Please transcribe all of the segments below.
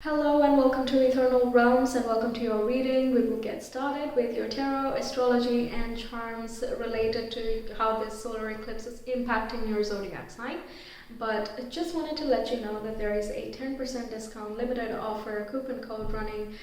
Hello and welcome to Ethernal Realms and welcome to your reading. We will get started with your tarot, astrology and charms related to how this solar eclipse is impacting your zodiac sign. But I just wanted to let you know that there is a 10% discount limited offer coupon code running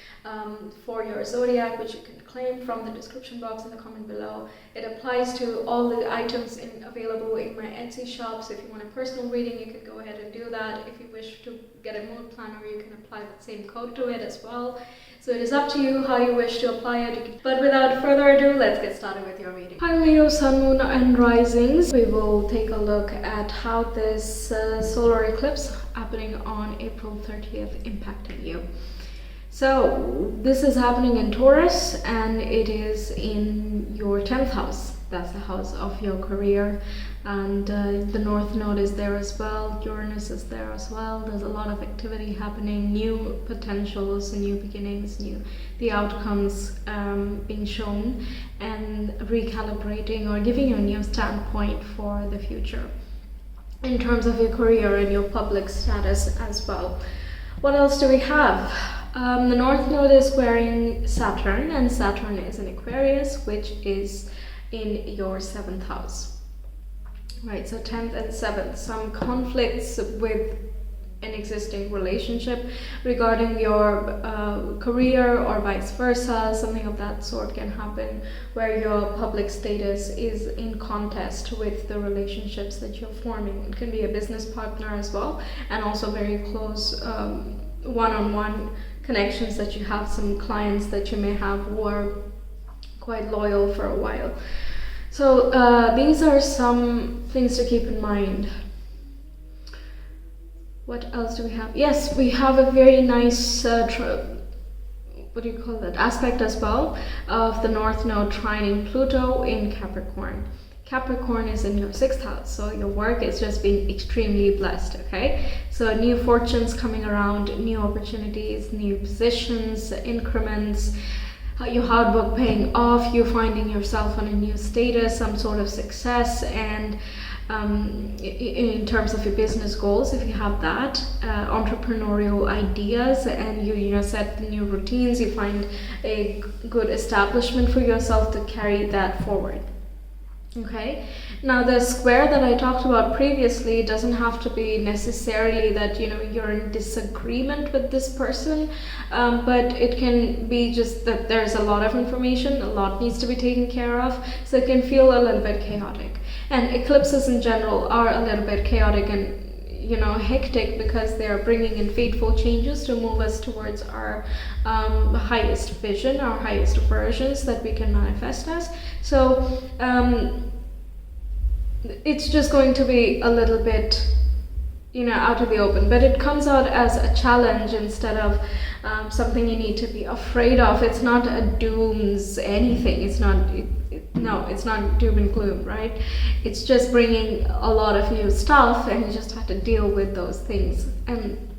for your zodiac, which you can claim from the description box in the comment below. It applies to all the items available in my Etsy shop, so if you want a personal reading you can go ahead and do that. If you wish to get a mood planner you can apply that same code to it as well. So it is up to you how you wish to apply it. But without further ado, let's get started with your reading. Hi Leo, Sun, Moon and Risings. We will take a look at how this solar eclipse happening on April 30th impacting you. So this is happening in Taurus and it is in your 10th house. That's the house of your career, and the North Node is there as well. Uranus is there as well. There's a lot of activity happening, new potentials, new beginnings, the outcomes being shown and recalibrating or giving you a new standpoint for the future in terms of your career and your public status as well. What else do we have? The North Node is squaring Saturn, and Saturn is in Aquarius, which is in your 7th house. Right, so 10th and 7th, some conflicts with an existing relationship regarding your career or vice versa. Something of that sort can happen where your public status is in contest with the relationships that you're forming. It can be a business partner as well, and also very close one-on-one connections that you have, some clients that you may have who are quite loyal for a while. So these are some things to keep in mind. What else do we have? Yes, we have a very nice what do you call that, aspect as well of the North Node trining Pluto in Capricorn. Capricorn is in your 6th house, so your work is just being extremely blessed, okay? So new fortunes coming around, new opportunities, new positions, increments, your hard work paying off, you finding yourself on a new status, some sort of success, and in terms of your business goals, if you have that, entrepreneurial ideas, and you set new routines, you find a good establishment for yourself to carry that forward. Okay, now the square that I talked about previously doesn't have to be necessarily that you're in disagreement with this person, but it can be just that there's a lot of information, a lot needs to be taken care of, so it can feel a little bit chaotic. And eclipses in general are a little bit chaotic and hectic because they are bringing in fateful changes to move us towards our highest vision, our highest versions that we can manifest as. So it's just going to be a little bit out of the open, but it comes out as a challenge instead of something you need to be afraid of. It's not a dooms anything. It's not it's not doom and gloom, right? It's just bringing a lot of new stuff, and you just have to deal with those things. And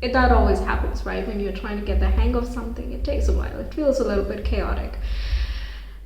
that always happens, right? When you're trying to get the hang of something, it takes a while. It feels a little bit chaotic.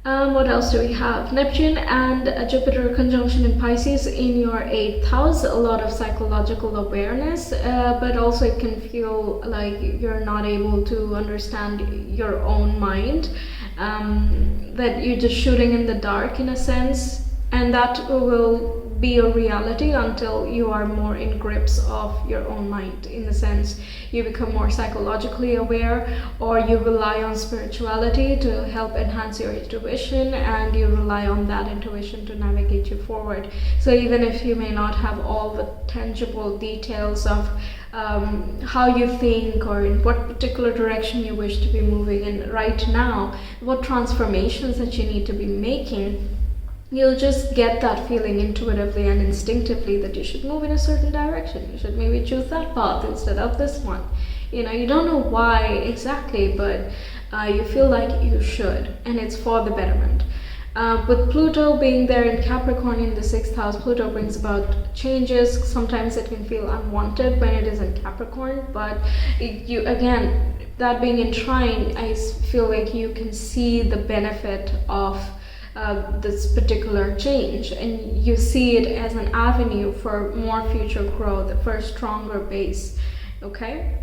What else do we have? Neptune and Jupiter conjunction in Pisces in your 8th house. A lot of psychological awareness, but also it can feel like you're not able to understand your own mind, that you're just shooting in the dark in a sense, and that will be a reality until you are more in grips of your own mind, in the sense you become more psychologically aware, or you rely on spirituality to help enhance your intuition, and you rely on that intuition to navigate you forward. So even if you may not have all the tangible details of how you think or in what particular direction you wish to be moving in right now, what transformations that you need to be making, you'll just get that feeling intuitively and instinctively that you should move in a certain direction. You should maybe choose that path instead of this one. You don't know why exactly, but you feel like you should, and it's for the betterment. With Pluto being there in Capricorn in the 6th house, Pluto brings about changes. Sometimes it can feel unwanted when it is in Capricorn, but again, that being in trine, I feel like you can see the benefit of this particular change, and you see it as an avenue for more future growth, for a stronger base. Okay,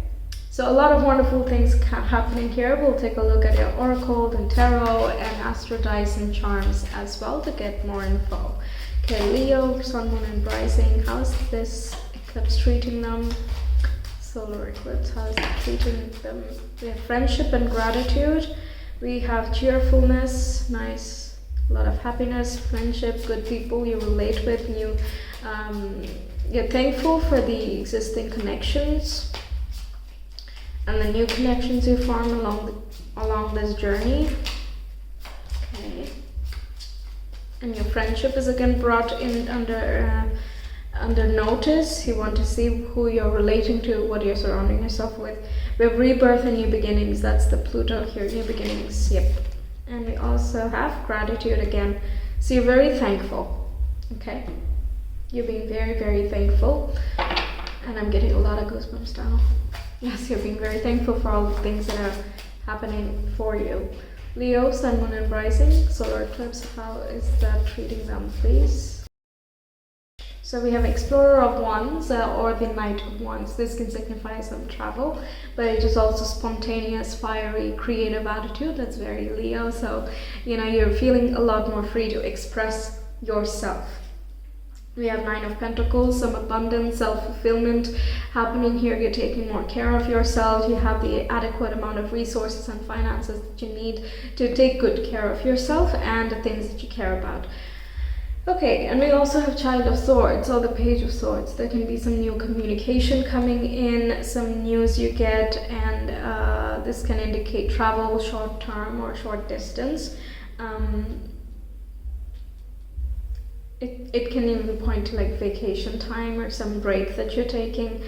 So a lot of wonderful things happening here. We'll take a look at your oracle and tarot and astro dice and charms as well to get more info. Okay, Leo, Sun, Moon and Rising. How's this eclipse treating them? Solar eclipse, how's it treating them? We have friendship and gratitude. We have cheerfulness, nice, a lot of happiness, friendship, good people you relate with, you're thankful for the existing connections and the new connections you form along this journey. Okay. And your friendship is again brought in under notice. You want to see who you're relating to, what you're surrounding yourself with. We have rebirth and new beginnings. That's the Pluto here, new beginnings. Yep. And we also have gratitude again. So you're very thankful. Okay. You're being very, very thankful. And I'm getting a lot of goosebumps now. Yes, you're being very thankful for all the things that are happening for you. Leo, Sun, Moon and Rising, solar eclipse, how is that treating them, please? So we have Explorer of Wands or the Knight of Wands. This can signify some travel, but it is also spontaneous, fiery, creative attitude. That's very Leo. So, you're feeling a lot more free to express yourself. We have Nine of Pentacles, some abundance, self-fulfillment happening here. You're taking more care of yourself. You have the adequate amount of resources and finances that you need to take good care of yourself and the things that you care about. Okay, and we also have Child of Swords or the Page of Swords. There can be some new communication coming in, some news you get, and this can indicate travel, short term or short distance. It can even point to like vacation time or some break that you're taking.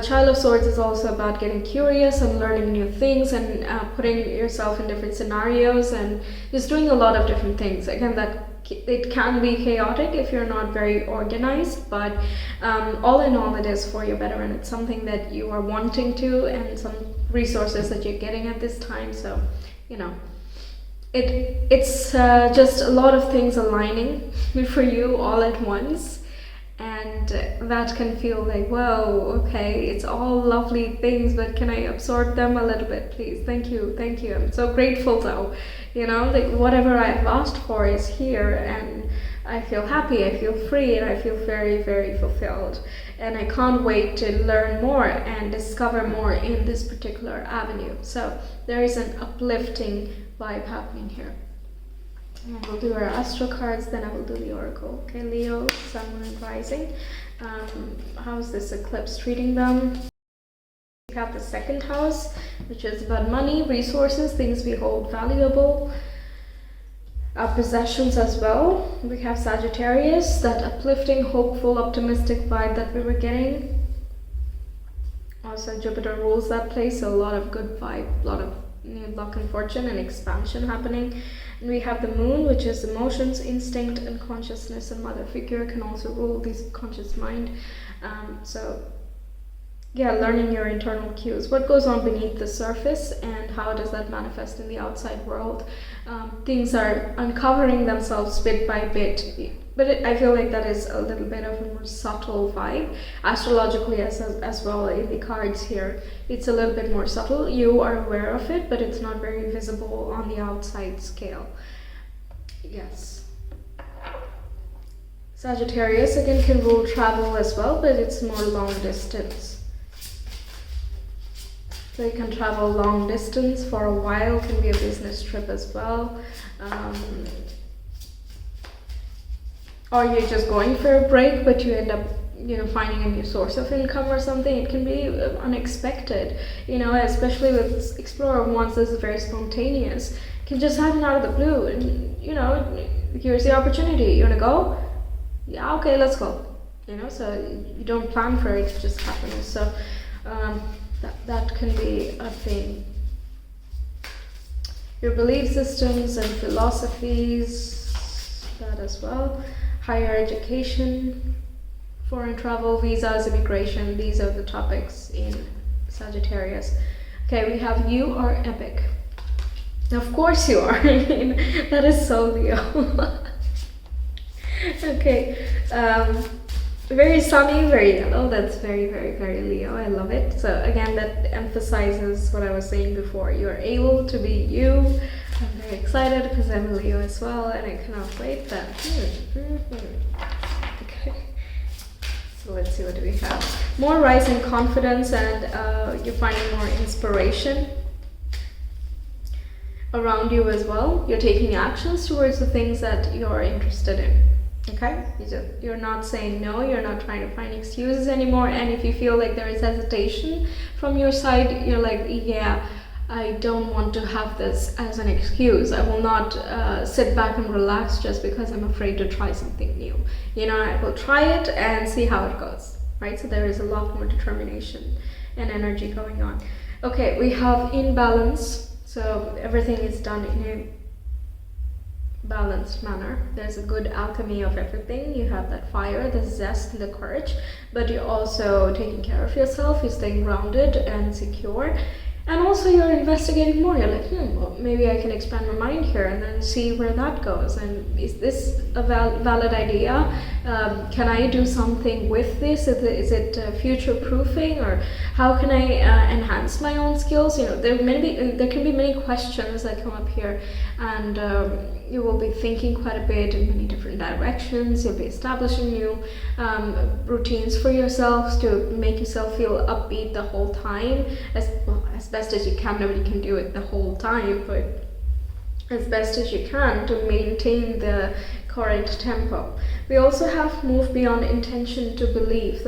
Child of Swords is also about getting curious and learning new things and putting yourself in different scenarios and just doing a lot of different things. Again, that it can be chaotic if you're not very organized, but all in all it is for your better, and it's something that you are wanting to and some resources that you're getting at this time. So it's just a lot of things aligning for you all at once, and that can feel like, whoa, okay, it's all lovely things, but can I absorb them a little bit, please? Thank you. I'm so grateful though, like whatever I've asked for is here, and I feel happy, I feel free, and I feel very, very fulfilled, and I can't wait to learn more and discover more in this particular avenue. So there is an uplifting vibe happening here. And I will do our astro cards, then I will do the oracle. Okay, Leo, Sun, Moon and Rising. How's this eclipse treating them? We have the second house, which is about money, resources, things we hold valuable, our possessions as well. We have Sagittarius, that uplifting, hopeful, optimistic vibe that we were getting. Also Jupiter rules that place, so a lot of good vibe, a lot of luck and fortune and expansion happening. And we have the moon, which is emotions, instinct and consciousness, and mother figure can also rule the subconscious mind. So yeah, learning your internal cues, what goes on beneath the surface and how does that manifest in the outside world. Things are uncovering themselves bit by bit, but I feel like that is a little bit of a more subtle vibe. Astrologically as well, in the cards here, it's a little bit more subtle. You are aware of it, but it's not very visible on the outside scale. Yes. Sagittarius again can rule travel as well, but it's more long distance. So you can travel long distance for a while, can be a business trip as well. Or you're just going for a break, but you end up, finding a new source of income or something. It can be unexpected, especially with Explorer Wands. This is very spontaneous. You can just happen out of the blue, and here's the opportunity. You wanna go? Yeah, okay, let's go. So you don't plan for it; it just happens. So that can be a thing. Your belief systems and philosophies, that as well. Higher education, foreign travel, visas, immigration. These are the topics in Sagittarius. Okay, we have you are epic. Of course you are. That is so Leo. Okay. Very sunny, very yellow. That's very, very, very Leo. I love it. So again, that emphasizes what I was saying before. You're able to be you. I'm very excited because I'm a Leo as well, and I cannot wait that. Okay. So let's see, what do we have? More rising confidence, and you're finding more inspiration around you as well. You're taking actions towards the things that you're interested in. Okay, you're not saying no, you're not trying to find excuses anymore. And if you feel like there is hesitation from your side, you're like, yeah, I don't want to have this as an excuse. I will not sit back and relax just because I'm afraid to try something new. You know, I will try it and see how it goes, right? So there is a lot more determination and energy going on. Okay, we have imbalance. So everything is done in a balanced manner. There's a good alchemy of everything. You have that fire, the zest, and the courage, but you're also taking care of yourself. You're staying grounded and secure, and also you're investigating more. You're like, well, maybe I can expand my mind here and then see where that goes. And is this a valid idea? Can I do something with this? Is it future proofing, or how can I enhance my own skills? You know, there can be many questions that come up here, and you will be thinking quite a bit in many different directions. You'll be establishing new routines for yourselves to make yourself feel upbeat the whole time, as best as you can. Nobody can do it the whole time, but as best as you can to maintain the current tempo. We also have moved beyond intention to belief,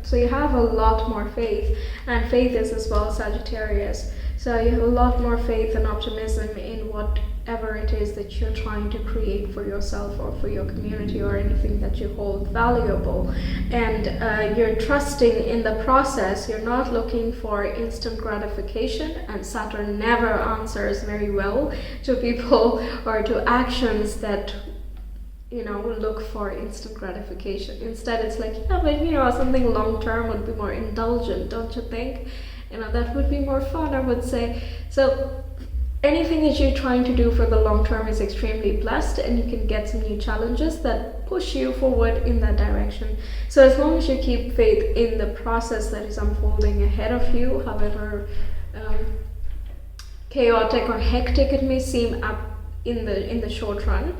so you have a lot more faith, and faith is as well Sagittarius. So you have a lot more faith and optimism in whatever it is that you're trying to create for yourself or for your community or anything that you hold valuable. And you're trusting in the process. You're not looking for instant gratification, and Saturn never answers very well to people or to actions that, you know, look for instant gratification. Instead, it's like, yeah, but you know, something long term would be more indulgent, don't you think? You know, that would be more fun, I would say. So anything that you're trying to do for the long term is extremely blessed, and you can get some new challenges that push you forward in that direction. So as long as you keep faith in the process that is unfolding ahead of you, however chaotic or hectic it may seem up in the short run,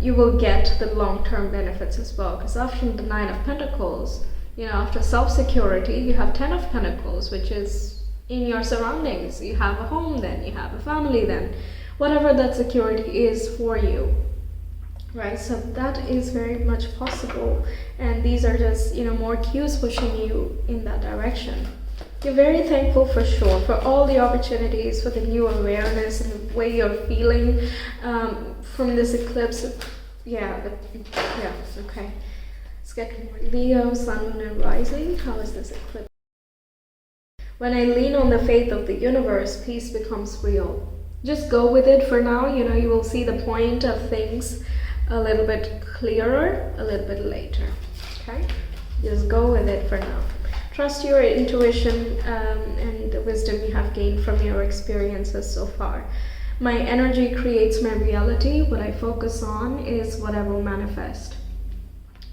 you will get the long-term benefits as well. Because after the Nine of Pentacles, you know, after self-security, you have Ten of Pentacles, which is in your surroundings. You have a home then, you have a family then, whatever that security is for you, right? So that is very much possible, and these are just, you know, more cues pushing you in that direction. You're very thankful for sure for all the opportunities, for the new awareness and the way you're feeling from this eclipse. Yeah, okay. Let's get more. Leo, Sun, Moon, and Rising. How is this eclipse? When I lean on the faith of the universe, peace becomes real. Just go with it for now. You know, you will see the point of things a little bit clearer a little bit later. Okay? Just go with it for now. Trust your intuition and the wisdom you have gained from your experiences so far. My energy creates my reality. What I focus on is what I will manifest.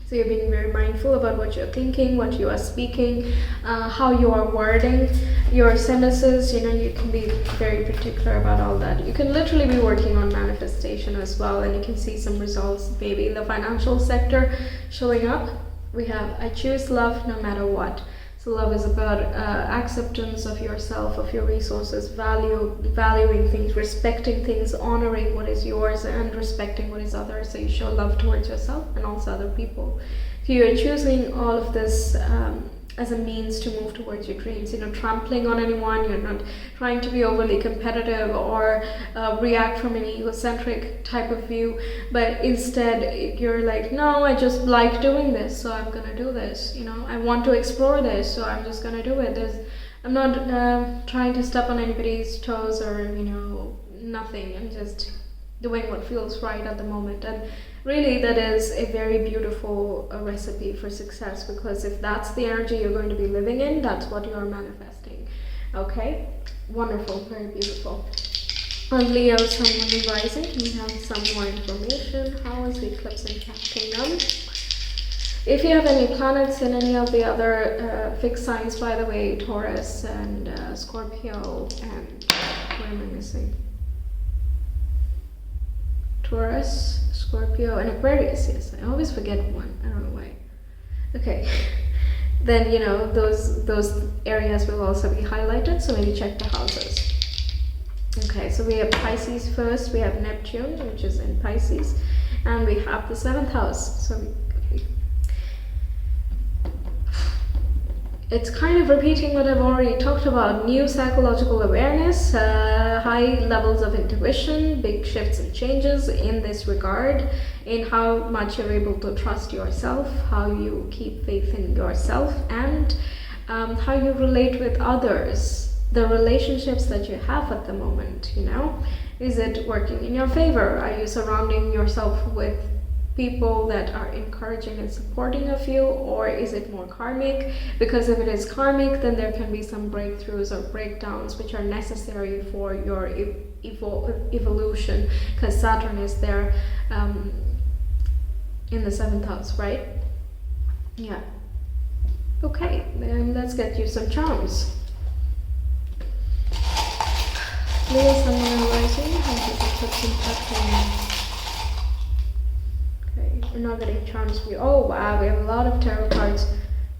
So you're being very mindful about what you're thinking, what you are speaking, how you are wording your sentences. You know, you can be very particular about all that. You can literally be working on manifestation as well, and you can see some results maybe in the financial sector showing up. We have, I choose love no matter what. So love is about acceptance of yourself, of your resources, valuing things, respecting things, honoring what is yours, and respecting what is others. So you show love towards yourself and also other people. So you're choosing all of this as a means to move towards your dreams. You're not trampling on anyone. You're not trying to be overly competitive or react from an egocentric type of view, but instead you're like, no, I just like doing this, so I'm gonna do this. You know, I want to explore this, so I'm just gonna do it. I'm not trying to step on anybody's toes or, you know, nothing. I'm just doing what feels right at the moment. And really, that is a very beautiful recipe for success, because if that's the energy you're going to be living in, that's what you're manifesting. Okay? Wonderful, very beautiful. On Leo, Sun, Moon, and Rising, we have some more information. How is the eclipse impacting them? If you have any planets in any of the other fixed signs, by the way, Taurus and Scorpio and what am I missing? Taurus, Scorpio, and Aquarius. Yes, I always forget one. I don't know why. Okay, then you know those areas will also be highlighted. So maybe check the houses. Okay, so we have Pisces first. We have Neptune, which is in Pisces, and we have the 7th house. So it's kind of repeating what I've already talked about. New psychological awareness, high levels of intuition, big shifts and changes in this regard, in how much you're able to trust yourself, how you keep faith in yourself, and how you relate with others, the relationships that you have at the moment, you know. Is it working in your favor? Are you surrounding yourself with people that are encouraging and supporting of you, or is it more karmic? Because if it is karmic, then there can be some breakthroughs or breakdowns which are necessary for your evolution, because Saturn is there in the 7th house, right? Yeah. Okay, then let's get you some charms. Leo, Sun, Moon, and Rising, and Eclipse impacting. We're not getting charms for you. Oh wow, we have a lot of tarot cards,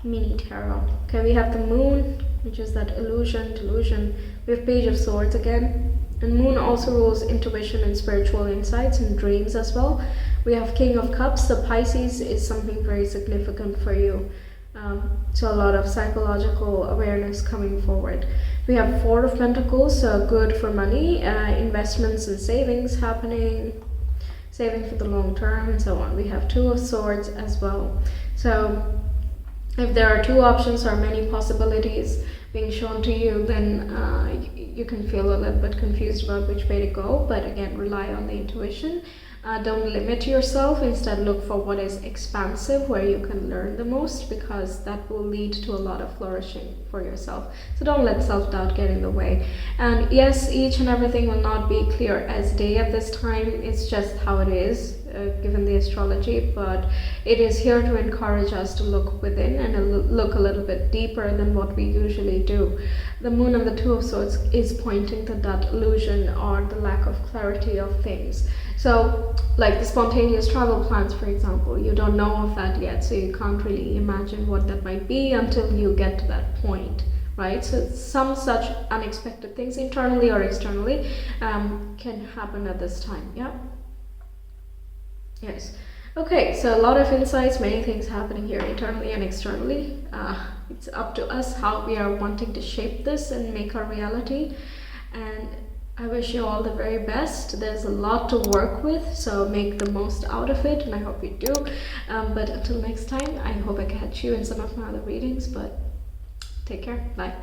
mini tarot. Okay, we have the Moon, which is that illusion, delusion. We have Page of Swords again. And Moon also rules intuition and spiritual insights and dreams as well. We have King of Cups. The Pisces is something very significant for you. So a lot of psychological awareness coming forward. We have Four of Pentacles, so good for money, investments and savings happening. Saving for the long term and so on. We have Two of Swords as well. So if there are two options or many possibilities being shown to you, then you can feel a little bit confused about which way to go. But again, rely on the intuition. Don't limit yourself. Instead, look for what is expansive, where you can learn the most, because that will lead to a lot of flourishing for yourself. So don't let self-doubt get in the way. And yes, each and everything will not be clear as day at this time. It's just how it is, given the astrology. But it is here to encourage us to look within and look a little bit deeper than what we usually do. The Moon and the Two of Swords is pointing to that illusion or the lack of clarity of things. So, like the spontaneous travel plans, for example, you don't know of that yet, so you can't really imagine what that might be until you get to that point, right? So some such unexpected things, internally or externally, can happen at this time, yeah? Yes. Okay, so a lot of insights, many things happening here internally and externally. It's up to us how we are wanting to shape this and make our reality. And I wish you all the very best. There's a lot to work with, so make the most out of it, and I hope you do. But until next time, I hope I catch you in some of my other readings, but take care. Bye.